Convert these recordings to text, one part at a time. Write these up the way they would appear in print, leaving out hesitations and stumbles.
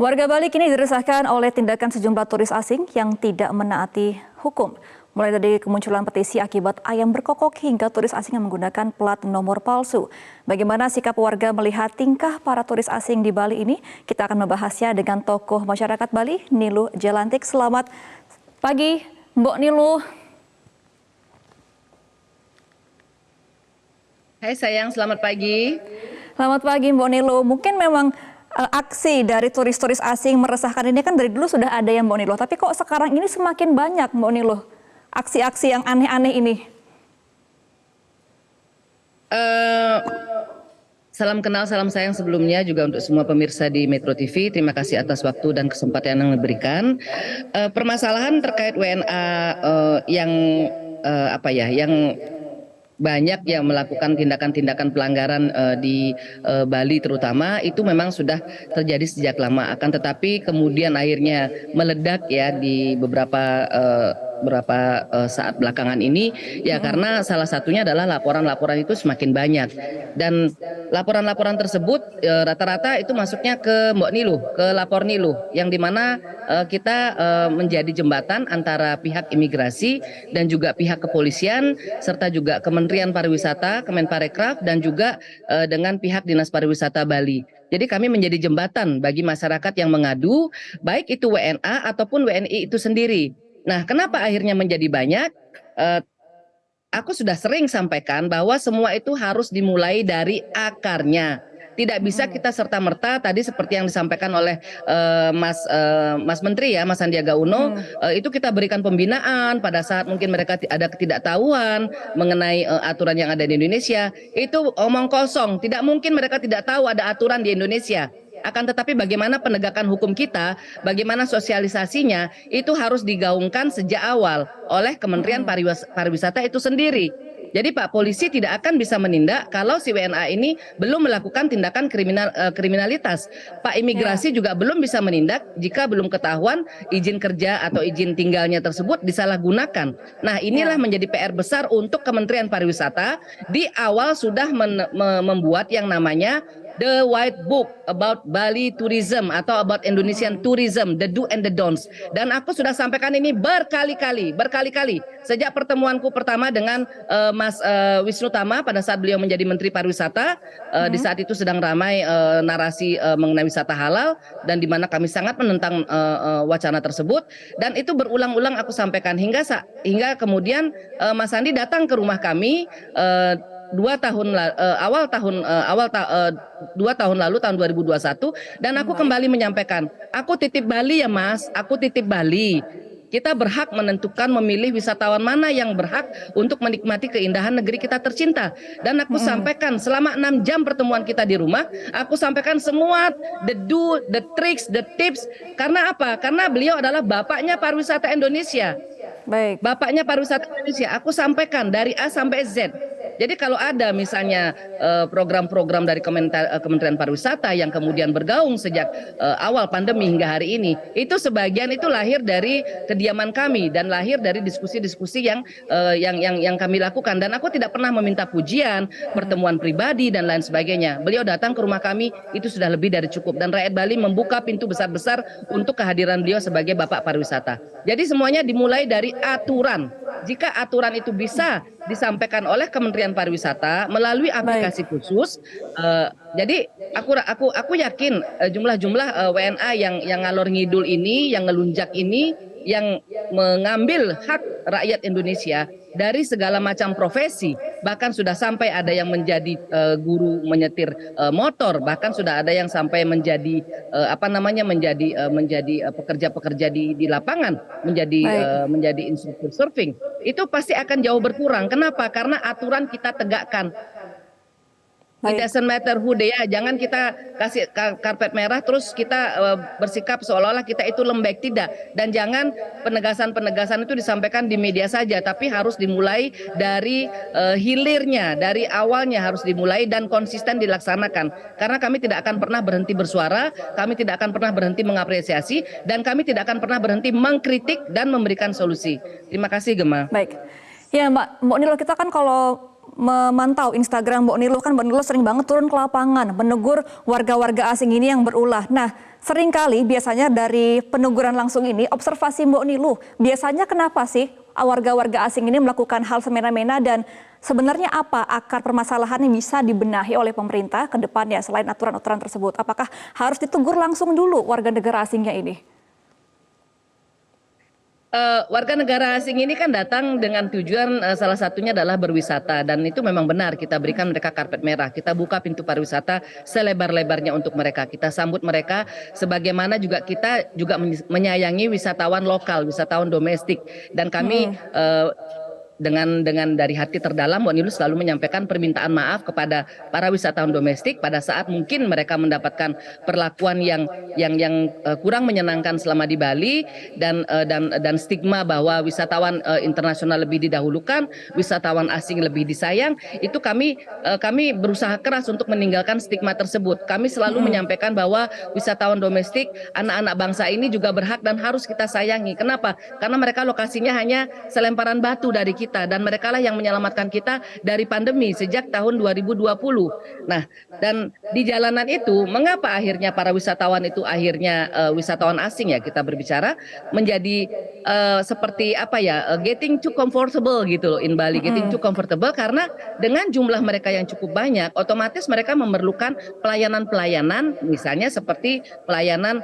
Warga Bali kini diresahkan oleh tindakan sejumlah turis asing yang tidak menaati hukum. Mulai dari kemunculan petisi akibat ayam berkokok hingga turis asing yang menggunakan plat nomor palsu. Bagaimana sikap warga melihat tingkah para turis asing di Bali ini? Kita akan membahasnya dengan tokoh masyarakat Bali, Niluh Jelantik. Selamat pagi, Mbok Niluh. Hai sayang, selamat pagi. Selamat pagi, Mbok Niluh. Mungkin memang aksi dari turis-turis asing meresahkan ini kan dari dulu sudah ada ya, Mbok Niluh. Tapi kok sekarang ini semakin banyak, Mbok Niluh, aksi-aksi yang aneh-aneh ini? Salam kenal, salam sayang sebelumnya juga untuk semua pemirsa di Metro TV. Terima kasih atas waktu dan kesempatan yang diberikan. Permasalahan terkait WNA yang banyak yang melakukan tindakan-tindakan pelanggaran di Bali terutama itu memang sudah terjadi sejak lama, akan tetapi kemudian akhirnya meledak ya di beberapa saat belakangan ini ya, karena salah satunya adalah laporan-laporan itu semakin banyak dan laporan-laporan tersebut rata-rata itu masuknya ke Mbok Niluh, ke lapor Niluh, yang dimana kita menjadi jembatan antara pihak imigrasi dan juga pihak kepolisian serta juga Kementerian Pariwisata, Kemenparekraf, dan juga dengan pihak Dinas Pariwisata Bali. Jadi kami menjadi jembatan bagi masyarakat yang mengadu, baik itu WNA ataupun WNI itu sendiri. Nah, kenapa akhirnya menjadi banyak? Aku sudah sering sampaikan bahwa semua itu harus dimulai dari akarnya. Tidak bisa kita serta-merta tadi seperti yang disampaikan oleh Mas Menteri ya, Mas Sandiaga Uno, itu kita berikan pembinaan pada saat mungkin mereka ada ketidaktahuan mengenai aturan yang ada di Indonesia. Itu omong kosong, tidak mungkin mereka tidak tahu ada aturan di Indonesia. Akan tetapi bagaimana penegakan hukum kita, bagaimana sosialisasinya, itu harus digaungkan sejak awal oleh Kementerian Pariwisata itu sendiri. Jadi Pak Polisi tidak akan bisa menindak kalau si WNA ini belum melakukan tindakan kriminalitas. Pak Imigrasi juga belum bisa menindak jika belum ketahuan izin kerja atau izin tinggalnya tersebut disalahgunakan. Nah, inilah menjadi PR besar untuk Kementerian Pariwisata. Di awal sudah membuat yang namanya The White Book about Bali Tourism atau about Indonesian Tourism, the do and the don'ts. Dan aku sudah sampaikan ini berkali-kali sejak pertemuanku pertama dengan Mas Wisnu Tama pada saat beliau menjadi Menteri Pariwisata. Di saat itu sedang ramai narasi mengenai wisata halal dan di mana kami sangat menentang wacana tersebut, dan itu berulang-ulang aku sampaikan hingga kemudian Mas Sandi datang ke rumah kami 2 tahun lalu, tahun 2021, dan aku kembali menyampaikan, aku titip Bali ya Mas, aku titip Bali. Kita berhak menentukan memilih wisatawan mana yang berhak untuk menikmati keindahan negeri kita tercinta. Dan aku sampaikan selama 6 jam pertemuan kita di rumah, aku sampaikan semua the do, the tricks, the tips. Karena apa? Karena beliau adalah bapaknya pariwisata Indonesia. Baik. Bapaknya pariwisata Indonesia, aku sampaikan dari A sampai Z. Jadi kalau ada misalnya program-program dari Kementerian Pariwisata yang kemudian bergaung sejak awal pandemi hingga hari ini, itu sebagian itu lahir dari kediaman kami dan lahir dari diskusi-diskusi yang kami lakukan. Dan aku tidak pernah meminta pujian, pertemuan pribadi dan lain sebagainya. Beliau datang ke rumah kami, itu sudah lebih dari cukup, dan rakyat Bali membuka pintu besar-besar untuk kehadiran beliau sebagai Bapak Pariwisata. Jadi semuanya dimulai dari aturan. Jika aturan itu bisa disampaikan oleh Kementerian Pariwisata melalui aplikasi khusus, jadi aku yakin jumlah WNA yang ngalor ngidul ini, yang ngelunjak ini, yang mengambil hak rakyat Indonesia dari segala macam profesi, bahkan sudah sampai ada yang menjadi guru menyetir motor, bahkan sudah ada yang sampai menjadi menjadi pekerja-pekerja di lapangan, menjadi instruktur surfing. Itu pasti akan jauh berkurang. Kenapa? Karena aturan kita tegakkan. It doesn't matter who they are. Jangan kita kasih karpet merah terus kita bersikap seolah-olah kita itu lembek. Tidak. Dan jangan penegasan-penegasan itu disampaikan di media saja, tapi harus dimulai dari hilirnya, dari awalnya harus dimulai dan konsisten dilaksanakan. Karena kami tidak akan pernah berhenti bersuara, kami tidak akan pernah berhenti mengapresiasi, dan kami tidak akan pernah berhenti mengkritik dan memberikan solusi. Terima kasih, Gemma. Baik. Ya Mbak Niluh, kita kan kalau memantau Instagram Mbok Nilo, kan Mbok Nilo sering banget turun ke lapangan menegur warga-warga asing ini yang berulah. Nah, seringkali biasanya dari peneguran langsung ini, observasi Mbok Nilo, biasanya kenapa sih warga-warga asing ini melakukan hal semena-mena, dan sebenarnya apa akar permasalahan yang bisa dibenahi oleh pemerintah ke depannya selain aturan-aturan tersebut? Apakah harus ditegur langsung dulu warga negara asingnya ini? Warga negara asing ini kan datang dengan tujuan salah satunya adalah berwisata, dan itu memang benar, kita berikan mereka karpet merah, kita buka pintu pariwisata selebar-lebarnya untuk mereka, kita sambut mereka, sebagaimana juga kita juga menyayangi wisatawan lokal, wisatawan domestik, dan kami dengan dari hati terdalam Mbok Nilu selalu menyampaikan permintaan maaf kepada para wisatawan domestik pada saat mungkin mereka mendapatkan perlakuan yang kurang menyenangkan selama di Bali, dan stigma bahwa wisatawan internasional lebih didahulukan, wisatawan asing lebih disayang. Itu kami berusaha keras untuk meninggalkan stigma tersebut. Kami selalu menyampaikan bahwa wisatawan domestik, anak-anak bangsa ini juga berhak dan harus kita sayangi. Kenapa? Karena mereka lokasinya hanya selemparan batu dari kita, dan mereka lah yang menyelamatkan kita dari pandemi sejak tahun 2020. Nah, dan di jalanan itu, mengapa akhirnya para wisatawan itu akhirnya wisatawan asing, ya kita berbicara, menjadi seperti apa ya, getting too comfortable gitu loh in Bali, getting too comfortable, karena dengan jumlah mereka yang cukup banyak, otomatis mereka memerlukan pelayanan-pelayanan, misalnya seperti pelayanan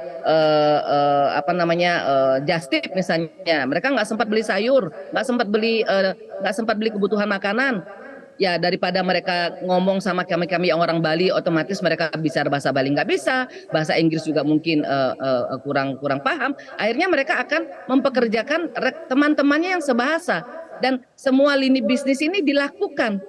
just tip misalnya. Mereka nggak sempat beli sayur, nggak sempat beli kebutuhan makanan. Ya, daripada mereka ngomong sama kami yang orang Bali, otomatis mereka bicara bahasa Bali nggak bisa, bahasa Inggris juga mungkin kurang paham. Akhirnya mereka akan mempekerjakan teman-temannya yang sebahasa, dan semua lini bisnis ini dilakukan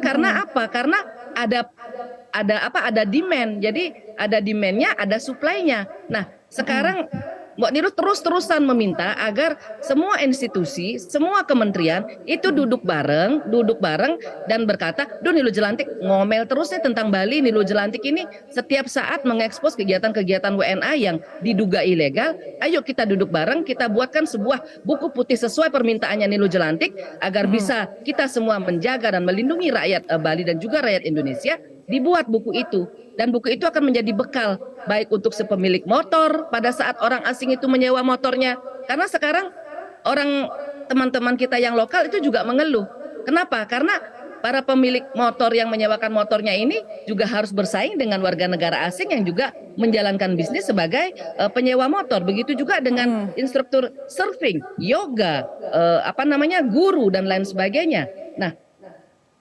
karena apa? Karena ada demand. Jadi ada demand-nya, ada supply-nya. Nah, sekarang Mbok Nilu terus-terusan meminta agar semua institusi, semua kementerian itu duduk bareng dan berkata, "Duh, Nilu Jelantik ngomel terus nih tentang Bali. Nilu Jelantik ini setiap saat mengekspos kegiatan-kegiatan WNA yang diduga ilegal. Ayo kita duduk bareng, kita buatkan sebuah buku putih sesuai permintaannya Nilu Jelantik agar bisa kita semua menjaga dan melindungi rakyat Bali dan juga rakyat Indonesia." Dibuat buku itu, dan buku itu akan menjadi bekal baik untuk si pemilik motor pada saat orang asing itu menyewa motornya, karena sekarang teman-teman kita yang lokal itu juga mengeluh. Kenapa? Karena para pemilik motor yang menyewakan motornya ini juga harus bersaing dengan warga negara asing yang juga menjalankan bisnis sebagai penyewa motor. Begitu juga dengan instruktur surfing, yoga, guru dan lain sebagainya. Nah,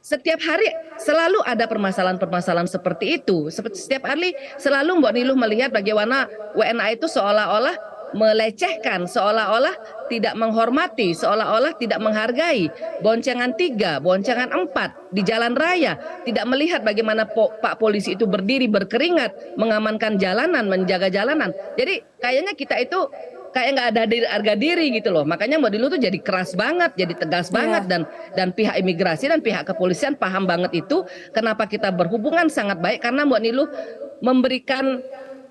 setiap hari selalu ada permasalahan-permasalahan seperti itu. Setiap hari selalu Mbok Niluh melihat bagaimana WNA itu seolah-olah melecehkan, seolah-olah tidak menghormati, seolah-olah tidak menghargai. Boncengan 3, boncengan 4 di jalan raya, tidak melihat bagaimana Pak Polisi itu berdiri berkeringat mengamankan jalanan, menjaga jalanan. Jadi kayaknya kita itu kayak nggak ada harga diri gitu loh. Makanya Mbak Niluh tuh jadi keras banget, jadi tegas banget, dan pihak imigrasi dan pihak kepolisian paham banget itu. Kenapa kita berhubungan sangat baik, karena Mbak Niluh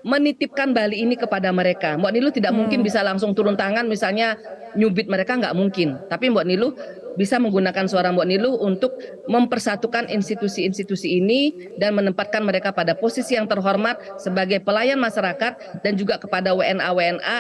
menitipkan Bali ini kepada mereka. Mbak Niluh tidak mungkin bisa langsung turun tangan misalnya nyubit mereka, nggak mungkin. Tapi Mbak Niluh bisa menggunakan suara Mbak Niluh untuk mempersatukan institusi-institusi ini dan menempatkan mereka pada posisi yang terhormat sebagai pelayan masyarakat, dan juga kepada WNA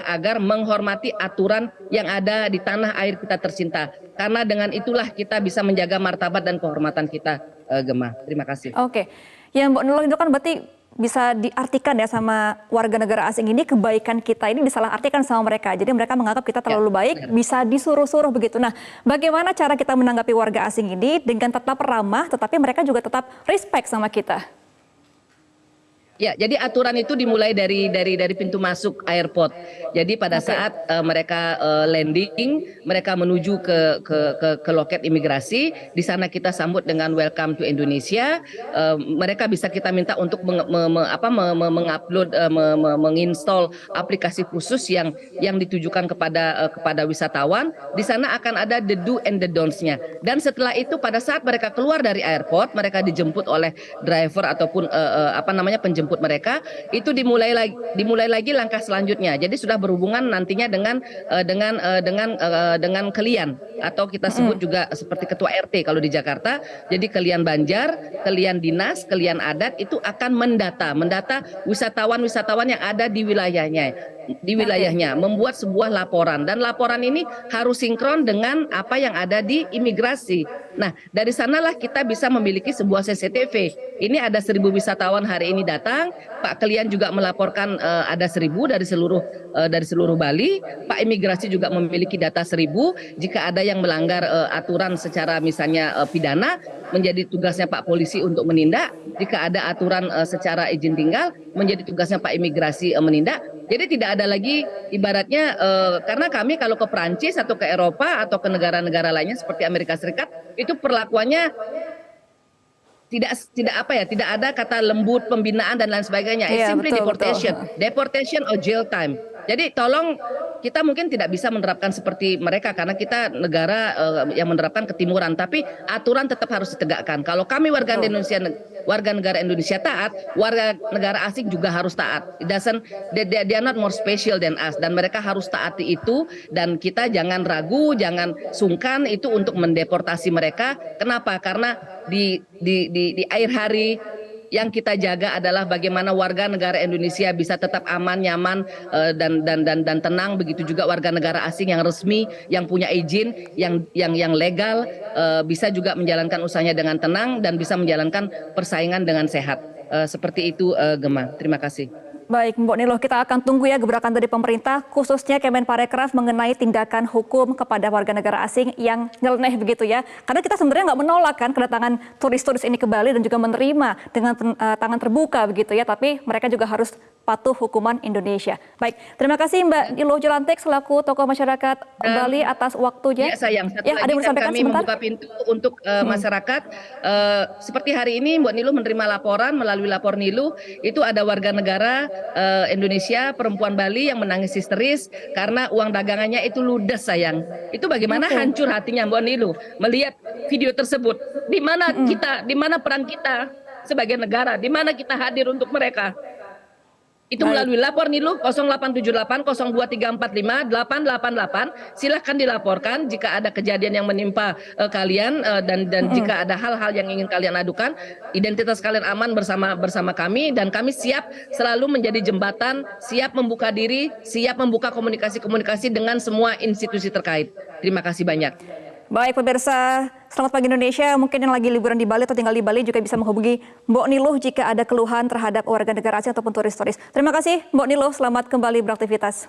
agar menghormati aturan yang ada di tanah air kita tercinta. Karena dengan itulah kita bisa menjaga martabat dan kehormatan kita, Gemma. Terima kasih. Oke, ya Mbok Niluh itu kan berarti bisa diartikan ya sama warga negara asing ini, kebaikan kita ini disalahartikan sama mereka. Jadi mereka menganggap kita terlalu baik, bisa disuruh-suruh begitu. Nah, bagaimana cara kita menanggapi warga asing ini dengan tetap ramah, tetapi mereka juga tetap respect sama kita? Ya, jadi aturan itu dimulai dari pintu masuk airport. Jadi pada saat mereka landing, mereka menuju ke loket imigrasi. Di sana kita sambut dengan welcome to Indonesia. Mereka bisa kita minta untuk mengupload, menginstall aplikasi khusus yang ditujukan kepada wisatawan. Di sana akan ada the do and the don'ts-nya. Dan setelah itu pada saat mereka keluar dari airport, mereka dijemput oleh driver ataupun penjemput menjemput mereka, itu dimulai lagi langkah selanjutnya. Jadi sudah berhubungan nantinya dengan kalian, atau kita sebut juga seperti ketua RT kalau di Jakarta. Jadi kalian Banjar, kalian dinas, kalian adat itu akan mendata wisatawan yang ada di wilayahnya, membuat sebuah laporan, dan laporan ini harus sinkron dengan apa yang ada di imigrasi. Nah, dari sanalah kita bisa memiliki sebuah CCTV. Ini ada 1.000 wisatawan hari ini datang, Pak Kalian juga melaporkan ada 1.000 dari seluruh Bali, Pak Imigrasi juga memiliki data 1.000. Jika ada yang melanggar aturan secara misalnya pidana, menjadi tugasnya Pak Polisi untuk menindak. Jika ada aturan secara izin tinggal, menjadi tugasnya Pak Imigrasi menindak. Jadi tidak ada lagi ibaratnya, karena kami kalau ke Perancis atau ke Eropa atau ke negara-negara lainnya seperti Amerika Serikat, itu perlakuannya tidak ada kata lembut, pembinaan dan lain sebagainya. It's simply deportation or jail time. Jadi tolong, kita mungkin tidak bisa menerapkan seperti mereka karena kita negara yang menerapkan ketimuran, tapi aturan tetap harus ditegakkan. Kalau kami warga negara Indonesia taat, warga negara asing juga harus taat. They are not more special than us, dan mereka harus taati itu, dan kita jangan ragu, jangan sungkan itu untuk mendeportasi mereka. Kenapa? Karena di akhir hari yang kita jaga adalah bagaimana warga negara Indonesia bisa tetap aman, nyaman, dan tenang. Begitu juga warga negara asing yang resmi, yang punya izin, yang legal, bisa juga menjalankan usahanya dengan tenang dan bisa menjalankan persaingan dengan sehat. Seperti itu, Gemma. Terima kasih. Baik, Mbok Niluh, kita akan tunggu ya gebrakan dari pemerintah, khususnya Kemenparekraf mengenai tindakan hukum kepada warga negara asing yang nyeleneh begitu ya. Karena kita sebenarnya nggak menolak kan kedatangan turis-turis ini ke Bali dan juga menerima dengan tangan terbuka begitu ya. Tapi mereka juga harus patuh hukuman Indonesia. Baik, terima kasih Mbak Niluh Jolantik selaku tokoh masyarakat Bali atas waktunya. Ya sayang, satu ya, lagi ada yang kan kami sebentar? membuka pintu untuk masyarakat. Seperti hari ini Mbak Niluh menerima laporan melalui lapor Niluh, itu ada warga negara Indonesia, perempuan Bali yang menangis histeris karena uang dagangannya itu ludes sayang. Itu bagaimana hancur hatinya Mbak Niluh melihat video tersebut. Di mana kita, di mana peran kita sebagai negara, di mana kita hadir untuk mereka. Itu melalui lapor Niluh 0878 02345 888. Silahkan dilaporkan jika ada kejadian yang menimpa kalian, dan jika ada hal-hal yang ingin kalian adukan, identitas kalian aman bersama kami, dan kami siap selalu menjadi jembatan, siap membuka diri, siap membuka komunikasi dengan semua institusi terkait. Terima kasih banyak. Baik pemirsa, selamat pagi Indonesia. Mungkin yang lagi liburan di Bali atau tinggal di Bali juga bisa menghubungi Mbok Niluh jika ada keluhan terhadap warga negara asing ataupun turis-turis. Terima kasih Mbok Niluh, selamat kembali beraktivitas.